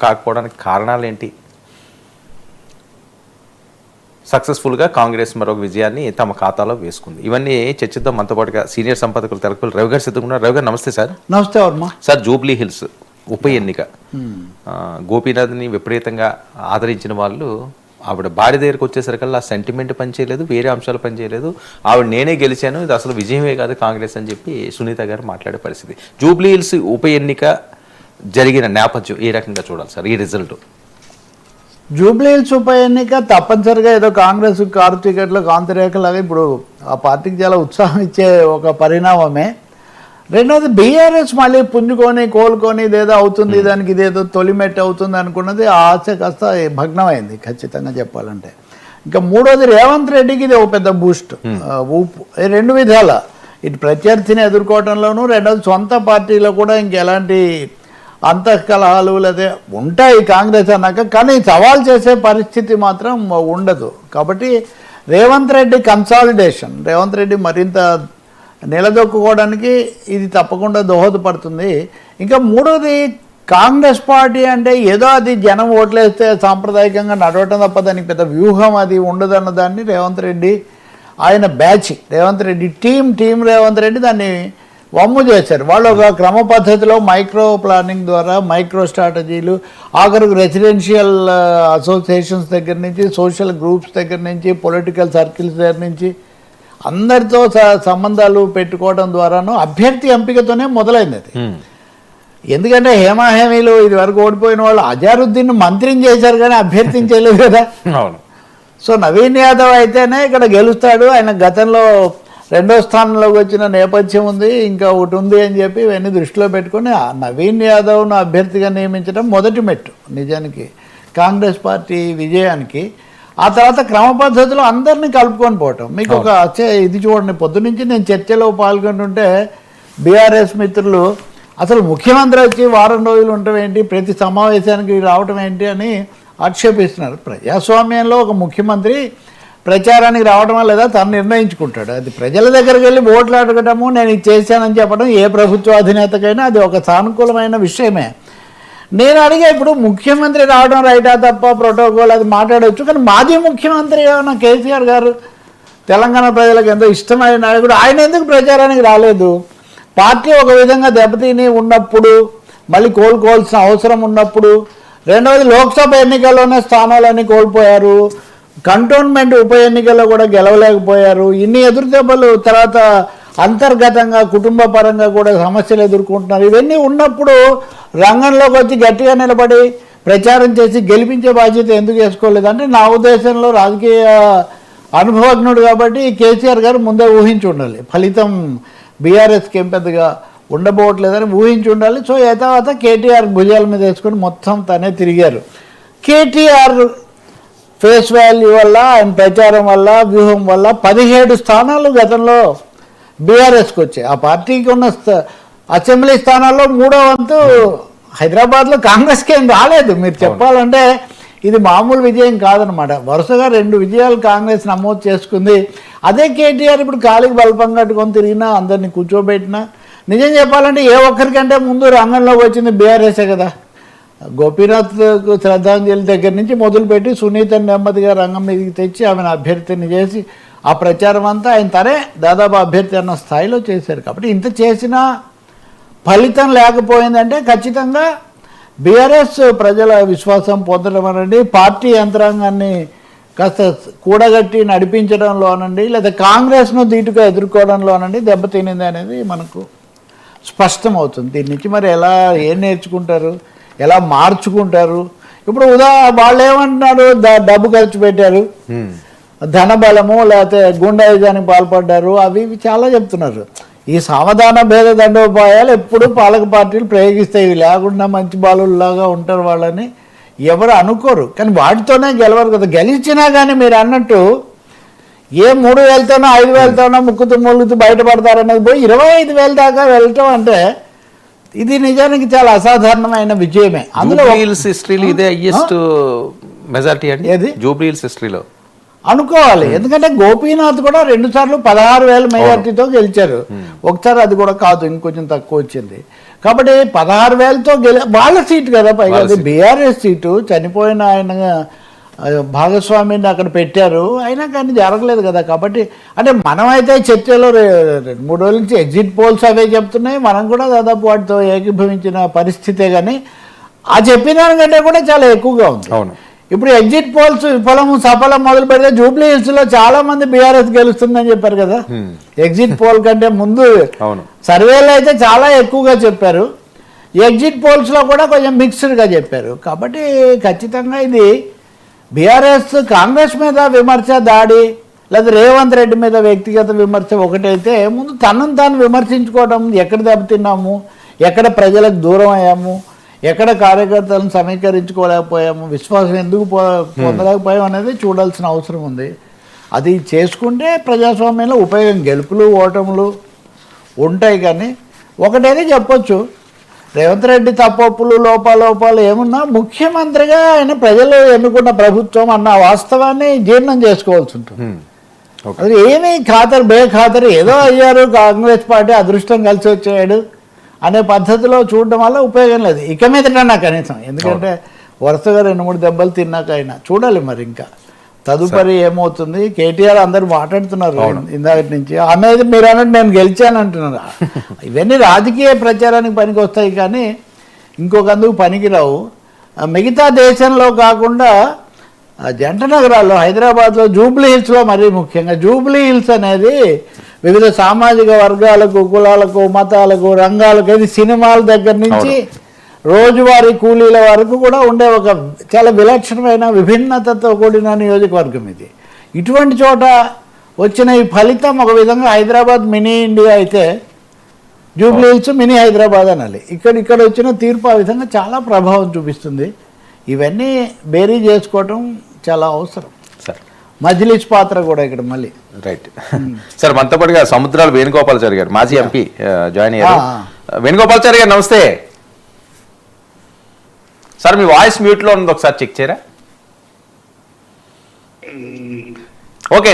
కాకపోవడానికి కారణాలు ఏంటి? సక్సెస్ఫుల్గా కాంగ్రెస్ మరొక విజయాన్ని తమ ఖాతాలో వేసుకుంది. ఇవన్నీ చర్చిద్దాం. మనతో పాటుగా సీనియర్ సంపాదకులు తెలపల్లి రవి గారు సిద్ధంగా. రవి గారు నమస్తే సార్. నమస్తే వర్మ సార్, జూబ్లీ హిల్స్ ఉప ఎన్నిక, గోపీనాథ్ని విపరీతంగా ఆదరించిన వాళ్ళు ఆవిడ భార్య దగ్గరికి వచ్చేసరికల్లా సెంటిమెంట్ పనిచేయలేదు, వేరే అంశాలు పనిచేయలేదు. ఆవిడ నేనే గెలిచాను, ఇది అసలు విజయమే కాదు కాంగ్రెస్ అని చెప్పి సునీత గారు మాట్లాడే పరిస్థితి. జూబ్లీ హిల్స్ ఉప ఎన్నిక జరిగిన నేపథ్యం ఏ రకంగా చూడాలి సార్? ఈ రిజల్ట్ జూబ్లీ హిల్స్ ఉప ఎన్నిక తప్పనిసరిగా ఏదో కాంగ్రెస్ కారు టికెట్లో కాంతిరేఖలాగా ఇప్పుడు ఆ పార్టీకి చాలా ఉత్సాహం ఇచ్చే ఒక పరిణామమే. రెండవది బీఆర్ఎస్ మళ్ళీ పుంజుకొని కోలుకొని ఇదేదో అవుతుంది, దానికి ఇదేదో తొలిమెట్టు అవుతుంది అనుకున్నది ఆ ఆశ కాస్త భగ్నమైంది ఖచ్చితంగా చెప్పాలంటే. ఇంకా మూడోది రేవంత్ రెడ్డికి ఇది ఒక పెద్ద బూస్ట్, ఊపు. రెండు విధాల, ఇటు ప్రత్యర్థిని ఎదుర్కోవడంలోనూ, రెండవది సొంత పార్టీలో కూడా ఇంకెలాంటి అంతఃకలహాలు లేదా ఉంటాయి కాంగ్రెస్ అన్నాక, కానీ సవాల్ చేసే పరిస్థితి మాత్రం ఉండదు. కాబట్టి రేవంత్ రెడ్డి కన్సాలిడేషన్, రేవంత్ రెడ్డి మరింత నిలదొక్కుకోవడానికి ఇది తప్పకుండా దోహదపడుతుంది. ఇంకా మూడోది, కాంగ్రెస్ పార్టీ అంటే ఏదో అది జనం ఓట్లేస్తే సాంప్రదాయకంగా నడవటం తప్ప దానికి పెద్ద వ్యూహం అది ఉండదన్న దాన్ని రేవంత్ రెడ్డి, ఆయన బ్యాచ్ రేవంత్ రెడ్డి టీం రేవంత్ రెడ్డి దాన్ని వమ్ము చేశారు. వాళ్ళు ఒక క్రమ పద్ధతిలో మైక్రో ప్లానింగ్ ద్వారా మైక్రో స్ట్రాటజీలు, ఆఖరికి రెసిడెన్షియల్ అసోసియేషన్స్ దగ్గర నుంచి, సోషల్ గ్రూప్స్ దగ్గర నుంచి, పొలిటికల్ సర్కిల్స్ దగ్గర నుంచి అందరితో సంబంధాలు పెట్టుకోవడం ద్వారాను అభ్యర్థి ఎంపికతోనే మొదలైంది అది. ఎందుకంటే హేమాహేమీలు ఇది వరకు ఓడిపోయిన వాళ్ళు అజారుద్దీన్ మంత్రిని చేశారు కానీ అభ్యర్థిని చేయలేదు కదా. సో నవీన్ యాదవ్ అయితేనే ఇక్కడ గెలుస్తాడు, ఆయన గతంలో 2వ స్థానంలోకి వచ్చిన నేపథ్యం ఉంది, ఇంకా ఒకటి ఉంది అని చెప్పి ఇవన్నీ దృష్టిలో పెట్టుకొని నవీన్ యాదవ్ను అభ్యర్థిగా నియమించడం మొదటి మెట్టు నిజానికి కాంగ్రెస్ పార్టీ విజయానికి. ఆ తర్వాత క్రమ పద్ధతిలో అందరినీ కలుపుకొని పోవటం. మీకు ఒక ఇది చూడండి, పొద్దునుంచి నేను చర్చలో పాల్గొంటుంటే బీఆర్ఎస్ మిత్రులు అసలు ముఖ్యమంత్రి వచ్చి వారం రోజులు ఉండటం ఏంటి, ప్రతి సమావేశానికి రావటం ఏంటి అని ఆక్షేపిస్తున్నారు. ప్రజాస్వామ్యంలో ఒక ముఖ్యమంత్రి ప్రచారానికి రావడమా లేదా తను నిర్ణయించుకుంటాడు. అది ప్రజల దగ్గరికి వెళ్ళి ఓట్లు అడగటము, నేను ఇది చేశానని చెప్పడం ఏ ప్రభుత్వ అధినేతకైనా అది ఒక సానుకూలమైన విషయమే. నేను అడిగే, ఇప్పుడు ముఖ్యమంత్రి రావడం రైటా తప్ప ప్రోటోకాల్ అది మాట్లాడవచ్చు, కానీ మాజీ ముఖ్యమంత్రి ఏమన్నా కేసీఆర్ గారు తెలంగాణ ప్రజలకు ఎంతో ఇష్టమైన నాయకుడు, ఆయన ఎందుకు ప్రచారానికి రాలేదు? పార్టీ ఒక విధంగా దెబ్బతిని ఉన్నప్పుడు, మళ్ళీ కోలుకోవాల్సిన అవసరం ఉన్నప్పుడు, రెండవది లోక్సభ ఎన్నికల్లోనే స్థానాలన్నీ కోల్పోయారు, కంటోన్మెంట్ ఉప ఎన్నికల్లో కూడా గెలవలేకపోయారు, ఇన్ని ఎదురుదెబ్బలు, తర్వాత అంతర్గతంగా కుటుంబ పరంగా కూడా సమస్యలు ఎదుర్కొంటున్నారు. ఇవన్నీ ఉన్నప్పుడు రంగంలోకి వచ్చి గట్టిగా నిలబడి ప్రచారం చేసి గెలిపించే బాధ్యత ఎందుకు చేసుకోలేదు అంటే, నా ఉద్దేశంలో రాజకీయ అనుభవజ్ఞుడు కాబట్టి కేసీఆర్ గారు ముందే ఊహించి ఉండాలి, ఫలితం బీఆర్ఎస్కి ఏం పెద్దగా ఉండబోవట్లేదని ఊహించి ఉండాలి. సో ఏ తర్వాత కేటీఆర్ భుజాల మీద వేసుకొని మొత్తం తనే తిరిగారు. కేటీఆర్ ఫేస్ వాల్యూ వల్ల, ఆయన ప్రచారం వల్ల, వ్యూహం వల్ల 17 స్థానాలు గతంలో బీఆర్ఎస్కి వచ్చాయి. ఆ పార్టీకి ఉన్న అసెంబ్లీ స్థానాల్లో 3వ వంతు హైదరాబాద్లో కాంగ్రెస్కి ఏం రాలేదు. మీరు చెప్పాలంటే ఇది మామూలు విజయం కాదనమాట. వరుసగా 2 విజయాలు కాంగ్రెస్ నమోదు చేసుకుంది. అదే కేటీఆర్ ఇప్పుడు కాలికి బల్పం కట్టుకొని తిరిగినా, అందరినీ కూర్చోబెట్టినా, నిజం చెప్పాలంటే ఏ ఒక్కరికంటే ముందు రంగంలోకి వచ్చింది బీఆర్ఎస్ఏ కదా. గోపీనాథ్కు శ్రద్ధాంజలి దగ్గర నుంచి మొదలుపెట్టి సునీతని నెమ్మదిగా రంగం మీదకి తెచ్చి ఆమెను అభ్యర్థిని చేసి ఆ ప్రచారం అంతా ఆయన తనే దాదాపు అభ్యర్థి అన్న స్థాయిలో చేశారు. కాబట్టి ఇంత చేసినా ఫలితం లేకపోయిందంటే ఖచ్చితంగా బీఆర్ఎస్ ప్రజల విశ్వాసం పొందడం అనండి, పార్టీ యంత్రాంగాన్ని కాస్త కూడగట్టి నడిపించడంలో అనండి, లేదా కాంగ్రెస్ను ధీటుగా ఎదుర్కోవడంలో అనండి దెబ్బతినింది అనేది మనకు స్పష్టమవుతుంది. దీని నుంచి మరి ఏం నేర్చుకుంటారు, ఎలా మార్చుకుంటారు? ఇప్పుడు వాళ్ళు ఏమంటున్నారు, డబ్బు ఖర్చు పెట్టారు, ధనబలము, లేకపోతే గుండాయిజానికి పాల్పడ్డారు, అవి చాలా చెప్తున్నారు. ఈ సావధాన భేద దండోపాయాలు ఎప్పుడు పాలక పార్టీలు ప్రయోగిస్తాయి. లేకుండా మంచి బాలులాగా ఉంటారు వాళ్ళని ఎవరు అనుకోరు, కానీ వాటితోనే గెలవరు కదా. గెలిచినా కానీ మీరు అన్నట్టు ఏ 3,000తోనో 5,000తోనో ముక్కుతూ ములుగుతూ బయటపడతారన్నది పోయి 25,000 దాకా వెళ్ళటం అంటే ఇది నిజానికి చాలా అసాధారణమైన విజయమే. అందులో హిస్టరీలో ఇదే హైయెస్ట్ మెజారిటీ అండి ఏది జూబ్లీ హిల్స్ హిస్టరీలో అనుకోవాలి. ఎందుకంటే గోపీనాథ్ కూడా 2 సార్లు 16,000 మెజార్టీతో గెలిచారు. ఒకసారి అది కూడా కాదు, ఇంకొంచెం తక్కువ వచ్చింది. కాబట్టి 16,000తో వాళ్ళ సీటు కదా పైగా, అది బీఆర్ఎస్ సీటు. చనిపోయిన ఆయన భాగస్వామిని అక్కడ పెట్టారు, అయినా కానీ జరగలేదు కదా. కాబట్టి అంటే మనమైతే చర్చలో 2-3 రోజుల నుంచి ఎగ్జిట్ పోల్స్ అవే చెప్తున్నాయి, మనం కూడా దాదాపు వాటితో ఏకీభవించిన పరిస్థితే. కానీ ఆ చెప్పిన దానికంటే కూడా చాలా ఎక్కువగా ఉంది. అవును. ఇప్పుడు ఎగ్జిట్ పోల్స్ విఫలం సఫలం మొదలు పెడితే జూబ్లీ హిల్స్ లో చాలా మంది బీఆర్ఎస్ గెలుస్తుందని చెప్పారు కదా. ఎగ్జిట్ పోల్ కంటే ముందు సర్వేలో అయితే చాలా ఎక్కువగా చెప్పారు, ఎగ్జిట్ పోల్స్ లో కూడా కొంచెం మిక్స్డ్గా చెప్పారు. కాబట్టి ఖచ్చితంగా ఇది బీఆర్ఎస్ కాంగ్రెస్ మీద విమర్శ దాడి, లేదా రేవంత్ రెడ్డి మీద వ్యక్తిగత విమర్శ ఒకటైతే, ముందు తనను తాను విమర్శించుకోవడం, ఎక్కడ దెబ్బతిన్నాము, ఎక్కడ ప్రజలకు దూరం అయ్యాము, ఎక్కడ కార్యకర్తలను సమీకరించుకోలేకపోయాము, విశ్వాసం ఎందుకు పొందలేకపోయాము అనేది చూడాల్సిన అవసరం ఉంది. అది చేసుకుంటే ప్రజాస్వామ్యంలో ఉపయోగం, గెలుపులు ఓటములు ఉంటాయి. కానీ ఒకటైతే చెప్పొచ్చు, రేవంత్ రెడ్డి తప్పొప్పులు లోపాలు ఏమున్నా ముఖ్యమంత్రిగా ఆయన ప్రజలు ఎన్నుకున్న ప్రభుత్వం అన్న వాస్తవాన్ని జీర్ణం చేసుకోవాల్సి ఉంటుంది. అది ఏమీ బేఖాతరు ఏదో అయ్యారు, కాంగ్రెస్ పార్టీ అదృష్టం కలిసి వచ్చాడు అనే పద్ధతిలో చూడడం వల్ల ఉపయోగం లేదు. ఇక మీదటన్నా కనీసం, ఎందుకంటే వరుసగా 2-3 దెబ్బలు తిన్నాక అయినా చూడాలి మరి ఇంకా తదుపరి ఏమవుతుంది. కేటీఆర్ అందరు మాట్లాడుతున్నారు ఇందాక నుంచి, ఆమె మీరు అన్నట్టు నేను గెలిచాను అంటున్నారు. ఇవన్నీ రాజకీయ ప్రచారానికి పనికి వస్తాయి కానీ ఇంకొకందుకు పనికిరావు. మిగతా దేశంలో కాకుండా జంట నగరాల్లో హైదరాబాద్లో జూబ్లీ హిల్స్లో మరీ ముఖ్యంగా, జూబ్లీ హిల్స్ అనేది వివిధ సామాజిక వర్గాలకు, కులాలకు, మతాలకు, రంగాలకు, అది సినిమాల దగ్గర నుంచి రోజువారీ కూలీల వరకు కూడా ఉండే ఒక చాలా విలక్షణమైన విభిన్నతతో కూడిన నియోజకవర్గం ఇది. ఇటువంటి చోట వచ్చిన ఈ ఫలితం ఒక విధంగా హైదరాబాద్ మినీ ఇండియా అయితే జూబ్లీ హిల్స్ మినీ హైదరాబాద్ అనాలి. ఇక్కడ వచ్చిన తీర్పు ఆ విధంగా చాలా ప్రభావం చూపిస్తుంది. ఇవన్నీ బేరీ చేసుకోవటం చాలా అవసరం. మజ్లిస్ పాత్ర కూడా ఇక్కడ మళ్ళీ రైట్. సార్ మనతో పాటుగా సముద్రాలు వేణుగోపాలాచారి గారు, మాజీ ఎంపీ జాయిన్ అయ్యారు. వేణుగోపాలాచారి గారు నమస్తే సార్. మీ వాయిస్ మ్యూట్లో ఉంది, ఒకసారి చెక్ చేయరా?